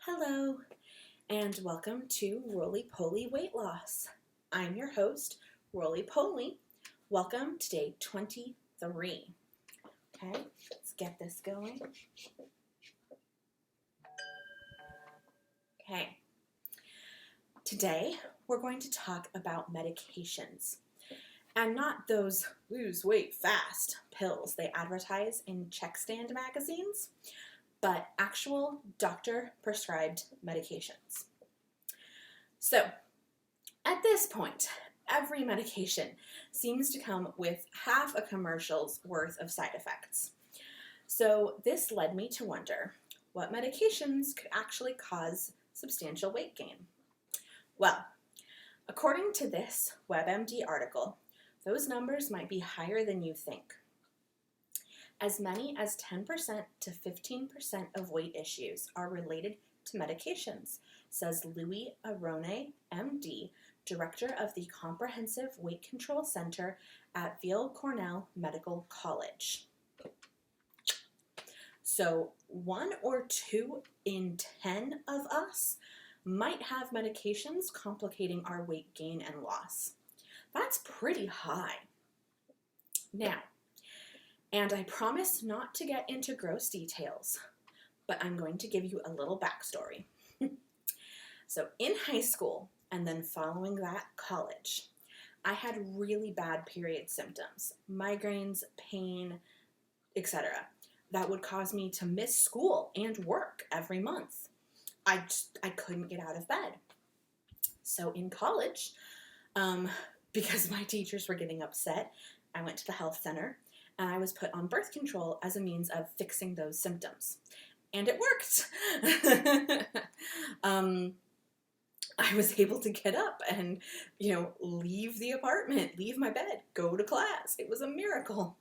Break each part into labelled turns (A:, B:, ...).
A: Hello, and welcome to Roly Poly Weight Loss. I'm your host, Roly Poly. Welcome to day 23. Okay, let's get this going. Okay, today we're going to talk about medications, and not those lose weight fast pills they advertise in check stand magazines, but actual doctor-prescribed medications. So, at this point, every medication seems to come with half a commercial's worth of side effects. So, this led me to wonder what medications could actually cause substantial weight gain. Well, according to this WebMD article, those numbers might be higher than you think. As many as 10% to 15% of weight issues are related to medications, says Louis Aronne, MD, director of the Comprehensive Weight Control Center at Weill Cornell Medical College. So 1 or 2 in 10 of us might have medications complicating our weight gain and loss. That's pretty high. Now, and I promise not to get into gross details, but I'm going to give you a little backstory. So in high school, and then following that, college, I had really bad period symptoms, migraines, pain, etc. that would cause me to miss school and work every month. I couldn't get out of bed. So in college, because my teachers were getting upset, I went to the health center and I was put on birth control as a means of fixing those symptoms. And it worked. I was able to get up and, leave the apartment, leave my bed, go to class. It was a miracle.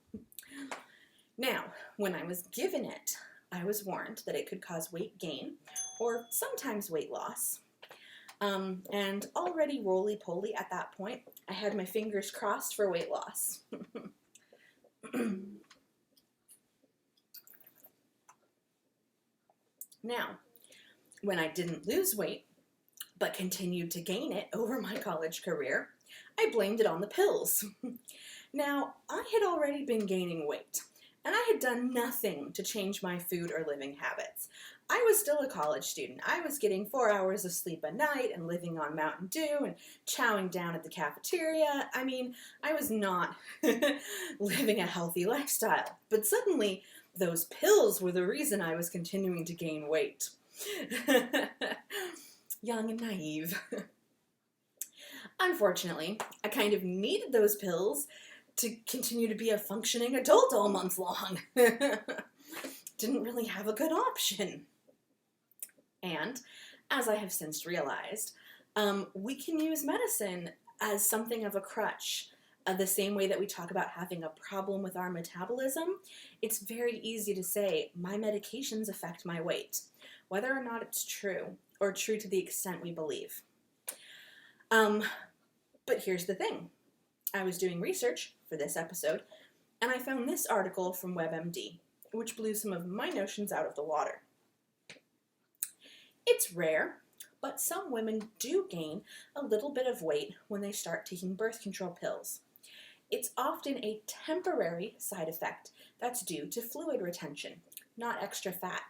A: Now, when I was given it, I was warned that it could cause weight gain or sometimes weight loss. And already roly-poly at that point, I had my fingers crossed for weight loss. Now, when I didn't lose weight, but continued to gain it over my college career, I blamed it on the pills. Now, I had already been gaining weight, and I had done nothing to change my food or living habits. I was still a college student. I was getting 4 hours of sleep a night and living on Mountain Dew and chowing down at the cafeteria. I mean, I was not living a healthy lifestyle. But suddenly, those pills were the reason I was continuing to gain weight. Young and naive. Unfortunately, I kind of needed those pills to continue to be a functioning adult all month long. Didn't really have a good option. And, as I have since realized, we can use medicine as something of a crutch. The same way that we talk about having a problem with our metabolism, it's very easy to say, my medications affect my weight, whether or not it's true, or true to the extent we believe. But here's the thing. I was doing research for this episode, and I found this article from WebMD, which blew some of my notions out of the water. It's rare, but some women do gain a little bit of weight when they start taking birth control pills. It's often a temporary side effect that's due to fluid retention, not extra fat.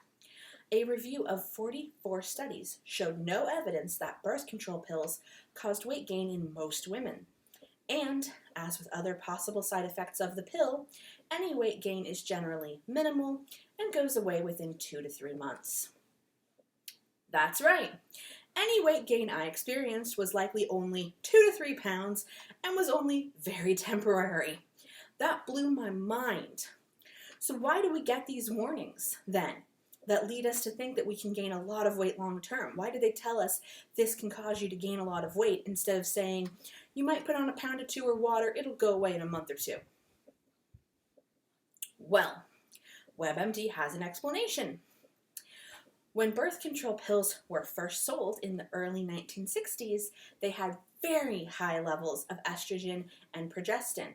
A: A review of 44 studies showed no evidence that birth control pills caused weight gain in most women. And, as with other possible side effects of the pill, any weight gain is generally minimal and goes away within 2 to 3 months. That's right. Any weight gain I experienced was likely only 2 to 3 pounds and was only very temporary. That blew my mind. So why do we get these warnings, then, that lead us to think that we can gain a lot of weight long term? Why do they tell us this can cause you to gain a lot of weight instead of saying, you might put on a pound or 2 of water, it'll go away in a month or 2? Well, WebMD has an explanation. When birth control pills were first sold in the early 1960s, they had very high levels of estrogen and progestin.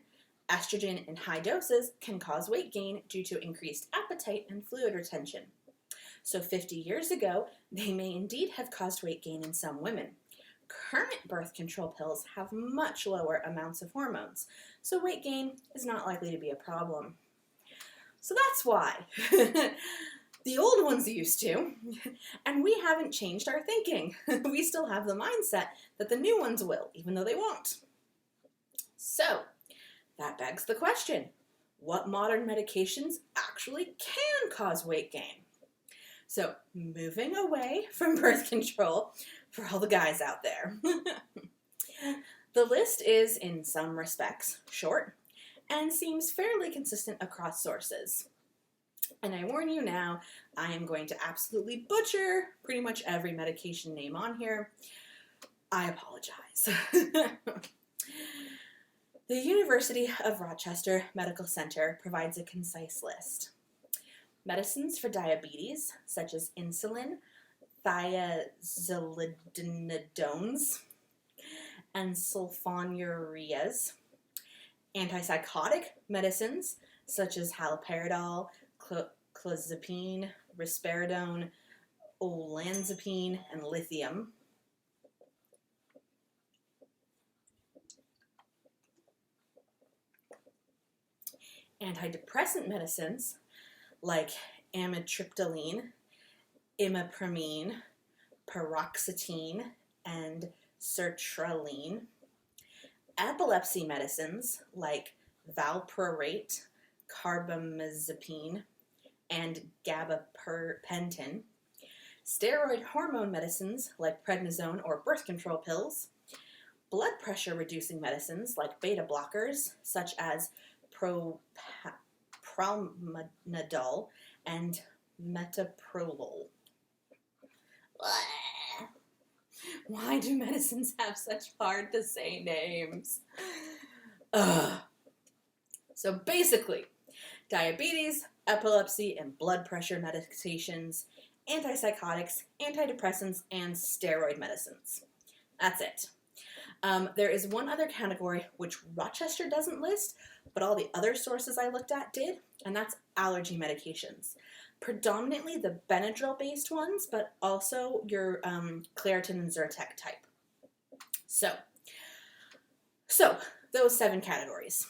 A: Estrogen in high doses can cause weight gain due to increased appetite and fluid retention. So 50 years ago, they may indeed have caused weight gain in some women. Current birth control pills have much lower amounts of hormones, so weight gain is not likely to be a problem. So that's why. The old ones used to, and we haven't changed our thinking. We still have the mindset that the new ones will, even though they won't. So, that begs the question, what modern medications actually can cause weight gain? So, moving away from birth control for all the guys out there. The list is, in some respects, short and seems fairly consistent across sources. And I warn you now, I am going to absolutely butcher pretty much every medication name on here. I apologize. The University of Rochester Medical Center provides a concise list. Medicines for diabetes, such as insulin, thiazolidinones, and sulfonylureas. Antipsychotic medicines, such as haloperidol, clozapine, risperidone, olanzapine, and lithium. Antidepressant medicines like amitriptyline, imipramine, paroxetine, and sertraline. Epilepsy medicines like valproate, carbamazepine, and gabapentin. Steroid hormone medicines like prednisone or birth control pills. Blood pressure reducing medicines like beta blockers such as propranolol and metoprolol. Why do medicines have such hard to say names? Ugh. So basically, diabetes, epilepsy, and blood pressure medications, antipsychotics, antidepressants, and steroid medicines. That's it. There is one other category which Rochester doesn't list, but all the other sources I looked at did, and that's allergy medications. Predominantly the Benadryl-based ones, but also your Claritin and Zyrtec type. So those 7 categories.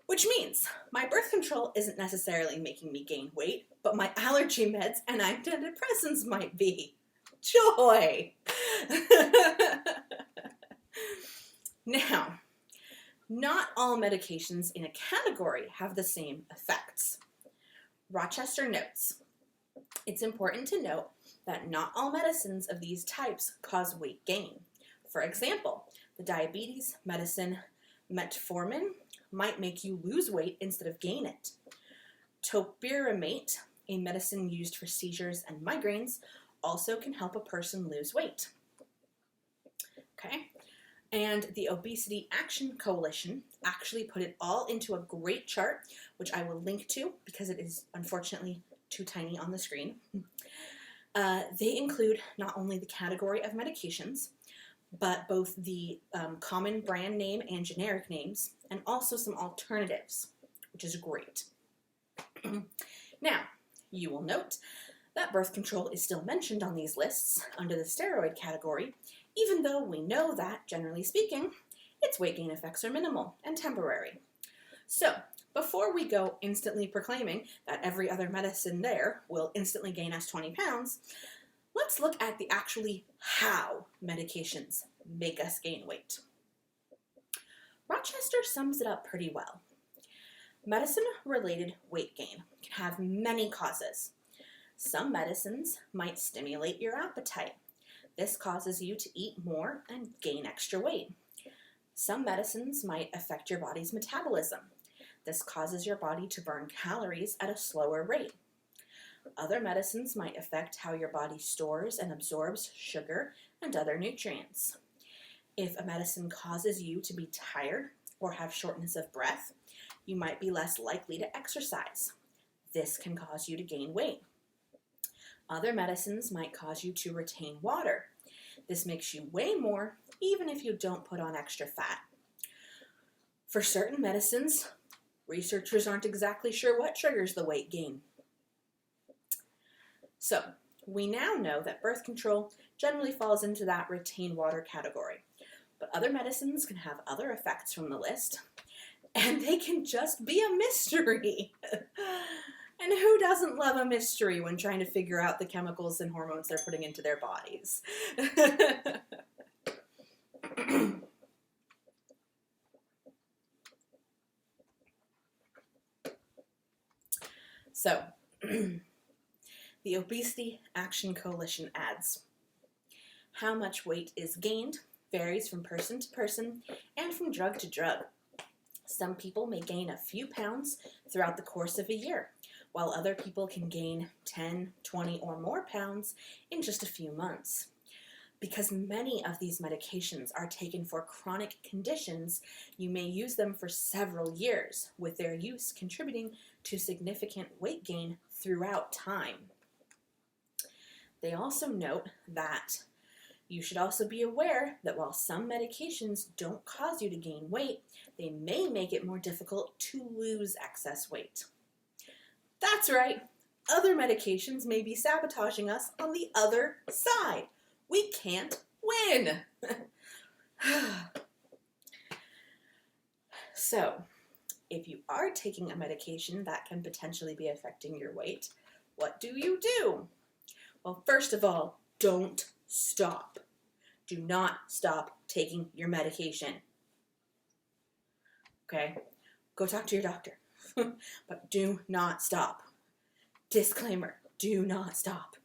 A: Which means my birth control isn't necessarily making me gain weight, but my allergy meds and antidepressants might be. Joy! Now, not all medications in a category have the same effects. Rochester notes, it's important to note that not all medicines of these types cause weight gain. For example, the diabetes medicine metformin might make you lose weight instead of gain it. Topiramate, a medicine used for seizures and migraines, also can help a person lose weight. Okay? And the Obesity Action Coalition actually put it all into a great chart, which I will link to because it is unfortunately too tiny on the screen. They include not only the category of medications, but both the common brand name and generic names, and also some alternatives, which is great. Now, you will note that birth control is still mentioned on these lists under the steroid category, even though we know that, generally speaking, its weight gain effects are minimal and temporary. So, before we go instantly proclaiming that every other medicine there will instantly gain us 20 pounds, let's look at the actually how medications make us gain weight. Rochester sums it up pretty well. Medicine-related weight gain can have many causes. Some medicines might stimulate your appetite. This causes you to eat more and gain extra weight. Some medicines might affect your body's metabolism. This causes your body to burn calories at a slower rate. Other medicines might affect how your body stores and absorbs sugar and other nutrients. If a medicine causes you to be tired or have shortness of breath, you might be less likely to exercise. This can cause you to gain weight. Other medicines might cause you to retain water. This makes you weigh more, even if you don't put on extra fat. For certain medicines, researchers aren't exactly sure what triggers the weight gain. So, we now know that birth control generally falls into that retain water category. But other medicines can have other effects from the list, and they can just be a mystery. And who doesn't love a mystery when trying to figure out the chemicals and hormones they're putting into their bodies? So, the Obesity Action Coalition adds, how much weight is gained varies from person to person and from drug to drug. Some people may gain a few pounds throughout the course of a year, while other people can gain 10, 20, or more pounds in just a few months. Because many of these medications are taken for chronic conditions, you may use them for several years, with their use contributing to significant weight gain throughout time. They also note that you should also be aware that while some medications don't cause you to gain weight, they may make it more difficult to lose excess weight. That's right, other medications may be sabotaging us on the other side. We can't win. So, if you are taking a medication that can potentially be affecting your weight, what do you do? Well, first of all, don't stop. Do not stop taking your medication. Okay? Go talk to your doctor. But do not stop. Disclaimer, do not stop.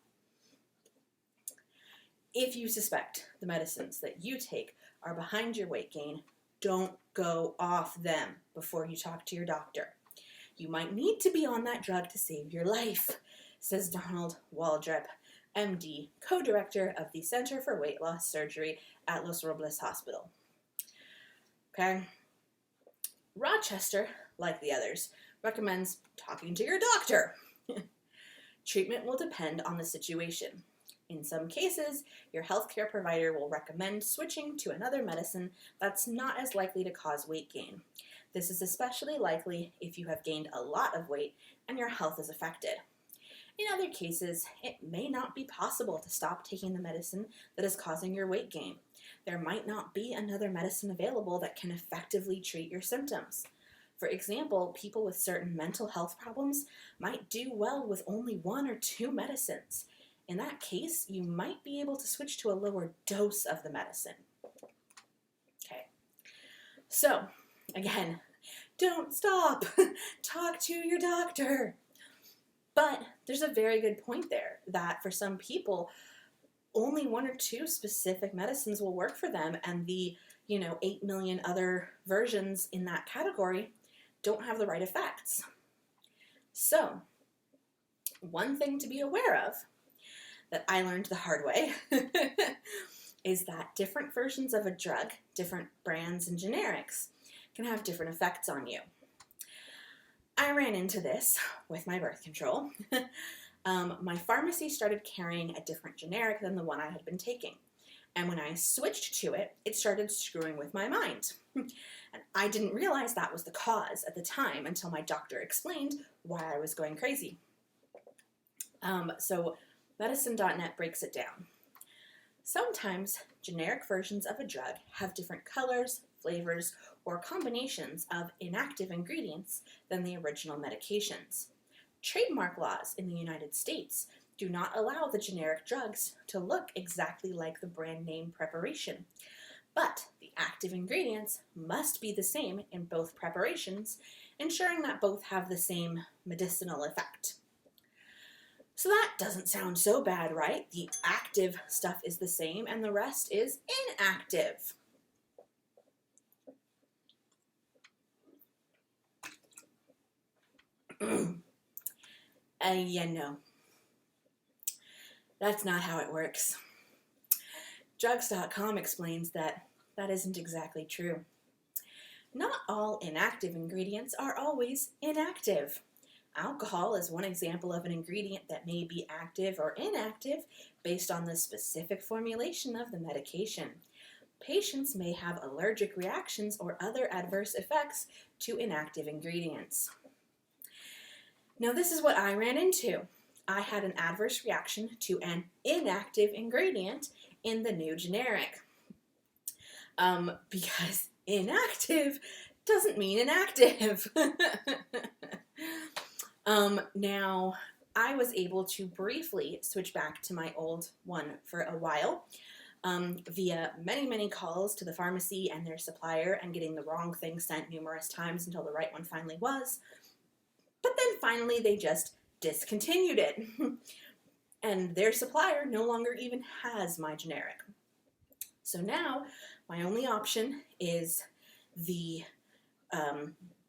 A: If you suspect the medicines that you take are behind your weight gain, don't go off them before you talk to your doctor. You might need to be on that drug to save your life, says Donald Waldrep, MD, co-director of the Center for Weight Loss Surgery at Los Robles Hospital. Okay? Rochester, like the others, recommends talking to your doctor. Treatment will depend on the situation. In some cases, your healthcare provider will recommend switching to another medicine that's not as likely to cause weight gain. This is especially likely if you have gained a lot of weight and your health is affected. In other cases, it may not be possible to stop taking the medicine that is causing your weight gain. There might not be another medicine available that can effectively treat your symptoms. For example, people with certain mental health problems might do well with only 1 or 2 medicines. In that case, you might be able to switch to a lower dose of the medicine. Okay, so again, don't stop. Talk to your doctor. But there's a very good point there that for some people, only 1 or 2 specific medicines will work for them, and the 8 million other versions in that category don't have the right effects. So, one thing to be aware of that I learned the hard way is that different versions of a drug, different brands and generics, can have different effects on you. I ran into this with my birth control. My pharmacy started carrying a different generic than the one I had been taking. And when I switched to it, it started screwing with my mind. And I didn't realize that was the cause at the time until my doctor explained why I was going crazy. So Medicine.net breaks it down. Sometimes generic versions of a drug have different colors, flavors, or combinations of inactive ingredients than the original medications. Trademark laws in the United States do not allow the generic drugs to look exactly like the brand name preparation, but the active ingredients must be the same in both preparations, ensuring that both have the same medicinal effect. So that doesn't sound so bad, right? The active stuff is the same and the rest is inactive. No. That's not how it works. Drugs.com explains that isn't exactly true. Not all inactive ingredients are always inactive. Alcohol is one example of an ingredient that may be active or inactive based on the specific formulation of the medication. Patients may have allergic reactions or other adverse effects to inactive ingredients. Now, this is what I ran into. I had an adverse reaction to an inactive ingredient in the new generic. Because inactive doesn't mean inactive. Now, I was able to briefly switch back to my old one for a while via many, many calls to the pharmacy and their supplier and getting the wrong thing sent numerous times until the right one finally was. But then finally they just discontinued it. And their supplier no longer even has my generic. So now my only option is the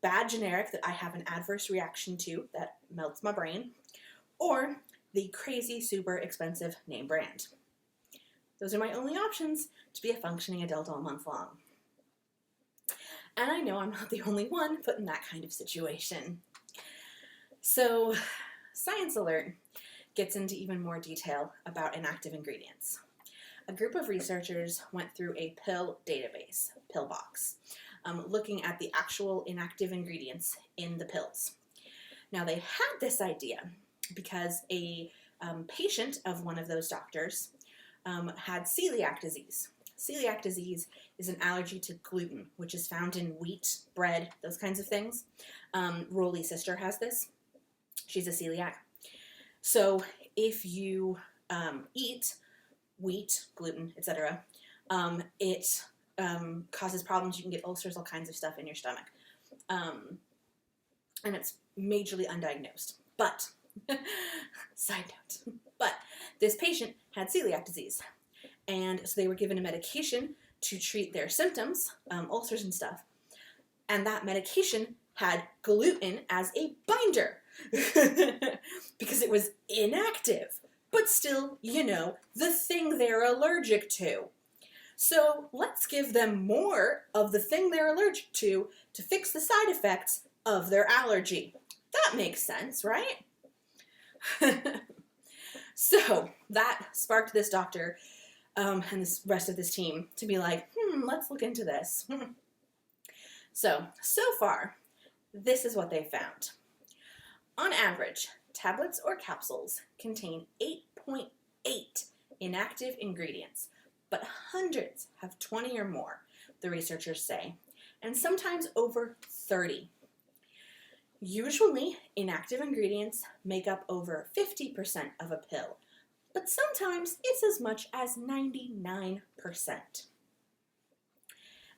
A: bad generic that I have an adverse reaction to that melts my brain, or the crazy super expensive name brand. Those are my only options to be a functioning adult all month long. And I know I'm not the only one put in that kind of situation. So, Science Alert gets into even more detail about inactive ingredients. A group of researchers went through a pill database, PillBox, looking at the actual inactive ingredients in the pills. Now, they had this idea because a patient of one of those doctors had celiac disease. Celiac disease is an allergy to gluten, which is found in wheat, bread, those kinds of things. Rolly's sister has this. She's a celiac. So if you eat wheat, gluten, etc., it causes problems. You can get ulcers, all kinds of stuff in your stomach. And it's majorly undiagnosed. But, side note, but this patient had celiac disease. And so they were given a medication to treat their symptoms, ulcers and stuff. And that medication had gluten as a binder because it was inactive, but still, you know, the thing they're allergic to. So let's give them more of the thing they're allergic to fix the side effects of their allergy. That makes sense, right? So that sparked this doctor and this rest of this team to be like, let's look into this. So far, this is what they found. On average, tablets or capsules contain 8.8 inactive ingredients, but hundreds have 20 or more, the researchers say, and sometimes over 30. Usually, inactive ingredients make up over 50% of a pill, but sometimes it's as much as 99%.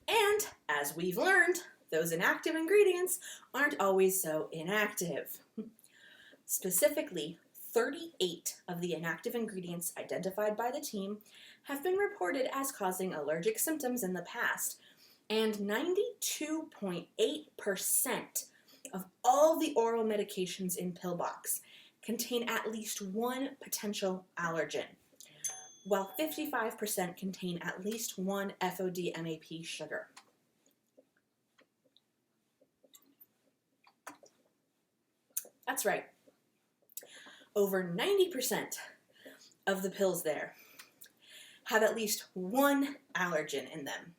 A: And, as we've learned, those inactive ingredients aren't always so inactive. Specifically, 38 of the inactive ingredients identified by the team have been reported as causing allergic symptoms in the past, and 92.8% of all the oral medications in PillBox contain at least one potential allergen, while 55% contain at least one FODMAP sugar. That's right. Over 90% of the pills there have at least one allergen in them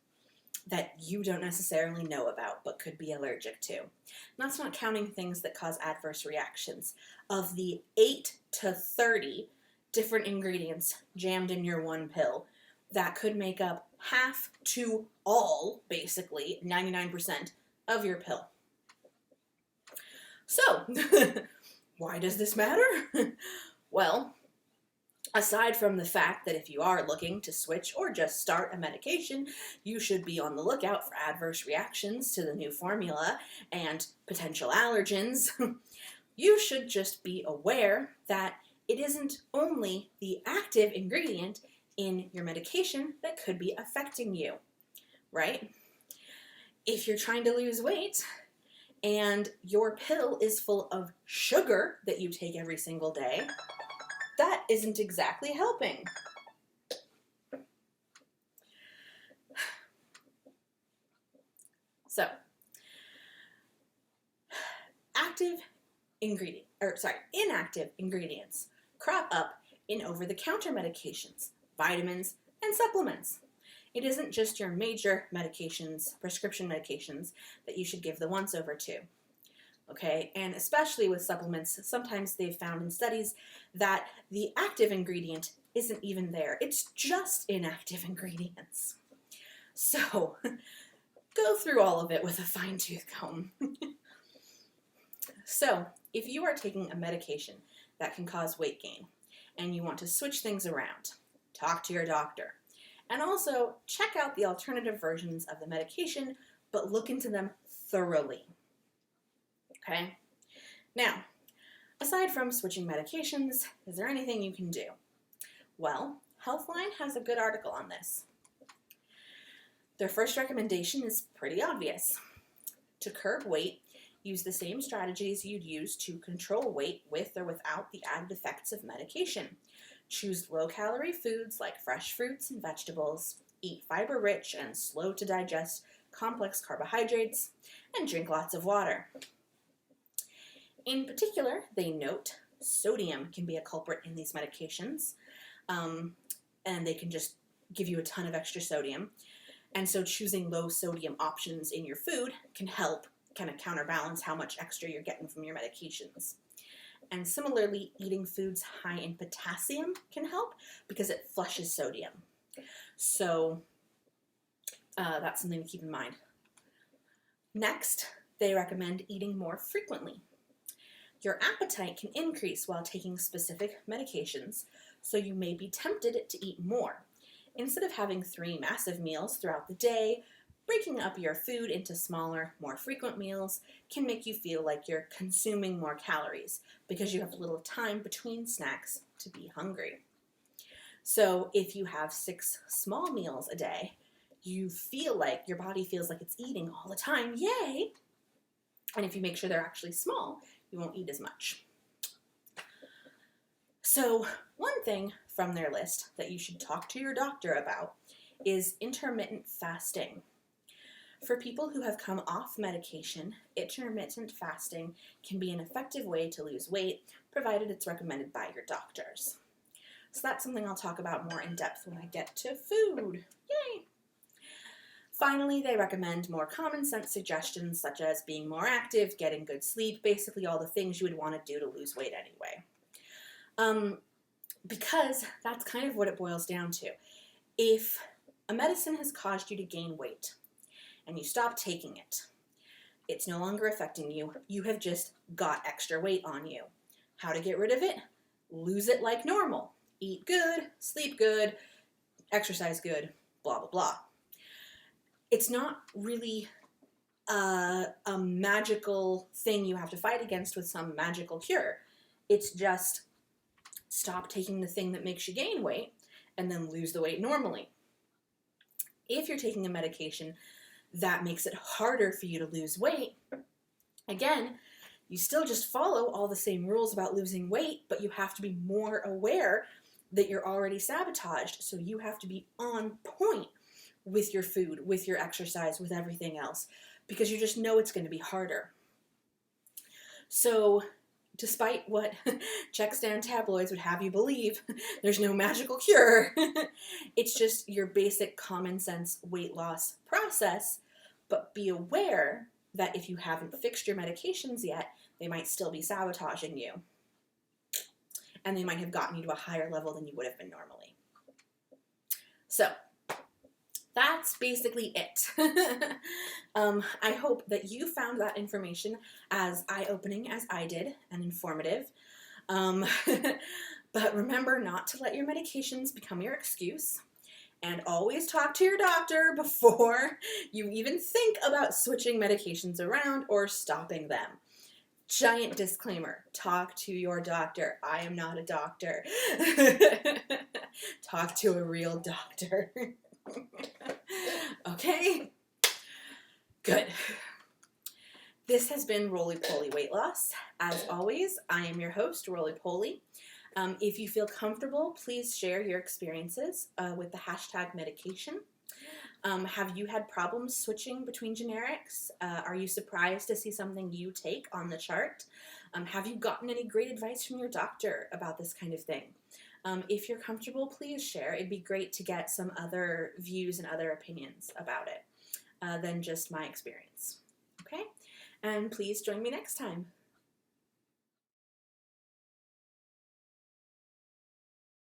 A: that you don't necessarily know about but could be allergic to. And that's not counting things that cause adverse reactions. Of the 8 to 30 different ingredients jammed in your one pill, that could make up half to all, basically, 99% of your pill. So, why does this matter? Well, aside from the fact that if you are looking to switch or just start a medication, you should be on the lookout for adverse reactions to the new formula and potential allergens, you should just be aware that it isn't only the active ingredient in your medication that could be affecting you, right? If you're trying to lose weight and your pill is full of sugar that you take every single day, that isn't exactly helping. So, inactive ingredients crop up in over-the-counter medications, vitamins, and supplements. It isn't just your major medications, prescription medications, that you should give the once-over to. okay? And especially with supplements, sometimes they've found in studies that the active ingredient isn't even there. It's just inactive ingredients. So go through all of it with a fine-tooth comb. So if you are taking a medication that can cause weight gain and you want to switch things around, talk to your doctor. And also check out the alternative versions of the medication, but look into them thoroughly. Okay? Now, aside from switching medications, is there anything you can do? Well, Healthline has a good article on this. Their first recommendation is pretty obvious. To curb weight, use the same strategies you'd use to control weight with or without the added effects of medication. Choose low-calorie foods like fresh fruits and vegetables, eat fiber-rich and slow-to-digest complex carbohydrates, and drink lots of water. In particular, they note sodium can be a culprit in these medications, and they can just give you a ton of extra sodium. And so choosing low sodium options in your food can help kind of counterbalance how much extra you're getting from your medications. And similarly, eating foods high in potassium can help because it flushes sodium. So that's something to keep in mind. Next, they recommend eating more frequently. Your appetite can increase while taking specific medications, so you may be tempted to eat more. Instead of having 3 massive meals throughout the day, breaking up your food into smaller, more frequent meals can make you feel like you're consuming more calories because you have little time between snacks to be hungry. So if you have 6 small meals a day, you feel like your body feels like it's eating all the time, yay! And if you make sure they're actually small, you won't eat as much. So one thing from their list that you should talk to your doctor about is intermittent fasting. For people who have come off medication, intermittent fasting can be an effective way to lose weight, provided it's recommended by your doctors. So that's something I'll talk about more in depth when I get to food. Yay! Finally, they recommend more common sense suggestions such as being more active, getting good sleep, basically all the things you would want to do to lose weight anyway. Because that's kind of what it boils down to. If a medicine has caused you to gain weight and you stop taking it, it's no longer affecting you. You have just got extra weight on you. How to get rid of it? Lose it like normal. Eat good, sleep good, exercise good, blah, blah, blah. It's not really a magical thing you have to fight against with some magical cure. It's just stop taking the thing that makes you gain weight and then lose the weight normally. If you're taking a medication that makes it harder for you to lose weight, again, you still just follow all the same rules about losing weight, but you have to be more aware that you're already sabotaged. So you have to be on point with your food, with your exercise, with everything else, because you just know it's going to be harder. So despite what check-stand tabloids would have you believe, there's no magical cure. It's just your basic common sense weight loss process, but be aware that if you haven't fixed your medications yet, they might still be sabotaging you. And they might have gotten you to a higher level than you would have been normally. So that's basically it. I hope that you found that information as eye-opening as I did and informative. But remember not to let your medications become your excuse. And always talk to your doctor before you even think about switching medications around or stopping them. Giant disclaimer, talk to your doctor. I am not a doctor. Talk to a real doctor. Okay? Good. This has been Roly Poly Weight Loss. As always, I am your host, Roly Poly. If you feel comfortable, please share your experiences with the hashtag medication. Have you had problems switching between generics? Are you surprised to see something you take on the chart? Have you gotten any great advice from your doctor about this kind of thing? If you're comfortable, please share. It'd be great to get some other views and other opinions about it than just my experience. Okay? And please join me next time.